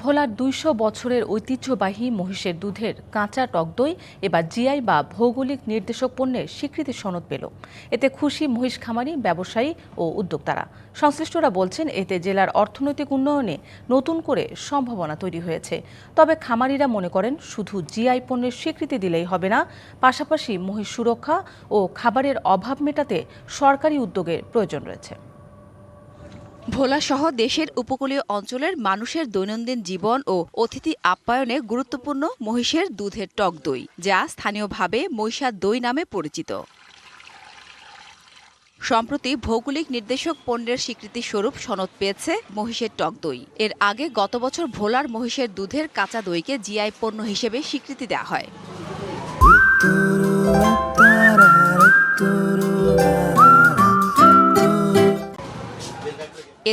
ভোলার ২০০ বছরের ঐতিহ্যবাহী মহিষের দুধের কাঁচা টক দই এবার জিআই বা ভৌগোলিক নির্দেশক পণ্যের স্বীকৃতি সনদ পেল। এতে খুশি মহিষ খামারি, ব্যবসায়ী ও উদ্যোক্তারা। সংশ্লিষ্টরা বলছেন, এতে জেলার অর্থনৈতিক উন্নয়নে নতুন করে সম্ভাবনা তৈরি হয়েছে। তবে খামারিরা মনে করেন, শুধু জিআই পণ্যের স্বীকৃতি দিলেই হবে না, পাশাপাশি মহিষ সুরক্ষা ও খাবারের অভাব মেটাতে সরকারি উদ্যোগের প্রয়োজন রয়েছে। ভোলাসহ দেশের উপকূলীয় অঞ্চলের মানুষের দৈনন্দিন জীবন ও অতিথি আপ্যায়নে গুরুত্বপূর্ণ মহিষের দুধের টক দই, যা স্থানীয়ভাবে মহিষার দই নামে পরিচিত। সম্প্রতি ভৌগোলিক নির্দেশক পণ্যের স্বীকৃতি স্বরূপ সনদ পেয়েছে মহিষের টক দই। এর আগে গত বছর ভোলার মহিষের দুধের কাঁচা দইকে জিআই পণ্য হিসেবে স্বীকৃতি দেওয়া হয়।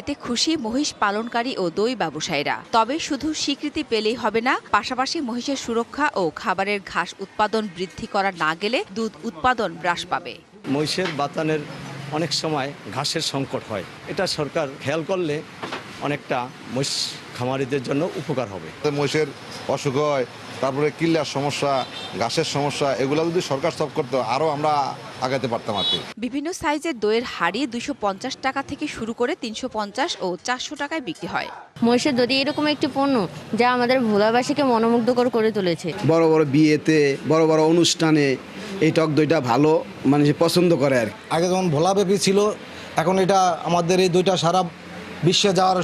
এতে খুশি মহিষ পালনকারী ও দই ব্যবসায়ীরা। তবে শুধু স্বীকৃতি পেলেই হবে না, পাশাপাশি মহিষের সুরক্ষা ও খাবারের ঘাস উৎপাদন বৃদ্ধি করা না গেলে দুধ উৎপাদন হ্রাস পাবে। মহিষের বাতানের অনেক সময় ঘাসের সংকট হয়, এটা সরকার খেয়াল করলে অনেকটা মহিষ খামারিদের জন্য উপকার হবে। মহিষের অসুখ হয়, তারপরে কিল্লার সমস্যা, ঘাসের সমস্যা, এগুলো যদি সরকার সলভ করতো আরও আমরা আগাতে পারতাম আর কি। বিভিন্ন সাইজের দইয়ের হাড়ি 250 টাকা থেকে শুরু করে 350 ও 400 টাকায় বিক্রি হয়। মহিষের দই এরকম একটি পণ্য যা আমাদের ভোলাবাসীকে মনোমুগ্ধকর করে তুলেছে। বড় বড় বিয়েতে, বড় বড় অনুষ্ঠানে এই টক দইটা ভালো মানুষ পছন্দ করে আর। আগে যেমন ভোলাব্যাপী ছিল, এখন এটা আমাদের এই দইটা সারা বিশ্বে যাওয়ার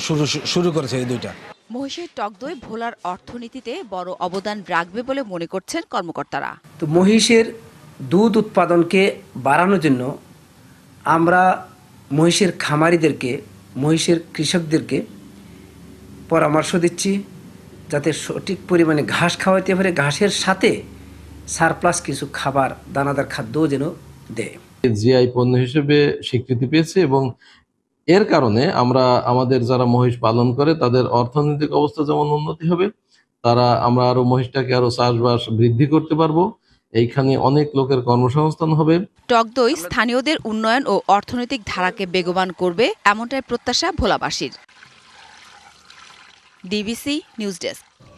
শুরু করেছে। এই দইটা মহিষের টক দই ভোলার অর্থনীতিতে বড় অবদান রাখবে বলে মনে করছেন কর্মকর্তারা। তো মহিষের দুধ উৎপাদনকে বাড়ানোর জন্য আমরা মহিষের খামারিদেরকে, মহিষের কৃষকদেরকে পরামর্শ দিচ্ছি যাতে সঠিক পরিমাণে ঘাস খাওয়াতে পারে, ঘাসের সাথে সারপ্লাস কিছু খাবার, দানাদার খাদ্যও যেন দেয়। জিআই পণ্য হিসেবে স্বীকৃতি পেয়েছে এবং এর কারণে আমরা আমাদের যারা মহিষ পালন করে তাদের অর্থনৈতিক অবস্থা যেমন উন্নতি হবে, আমরা আরো মহিষটাকে আরো চাষবাস বৃদ্ধি করতে পারবো। এইখানে অনেক লোকের কর্মসংস্থান হবে। টক দই স্থানীয়দের উন্নয়ন ও অর্থনৈতিক ধারাকে বেগবান করবে, এমনটাই প্রত্যাশা ভোলাবাসীর। DBC news desk.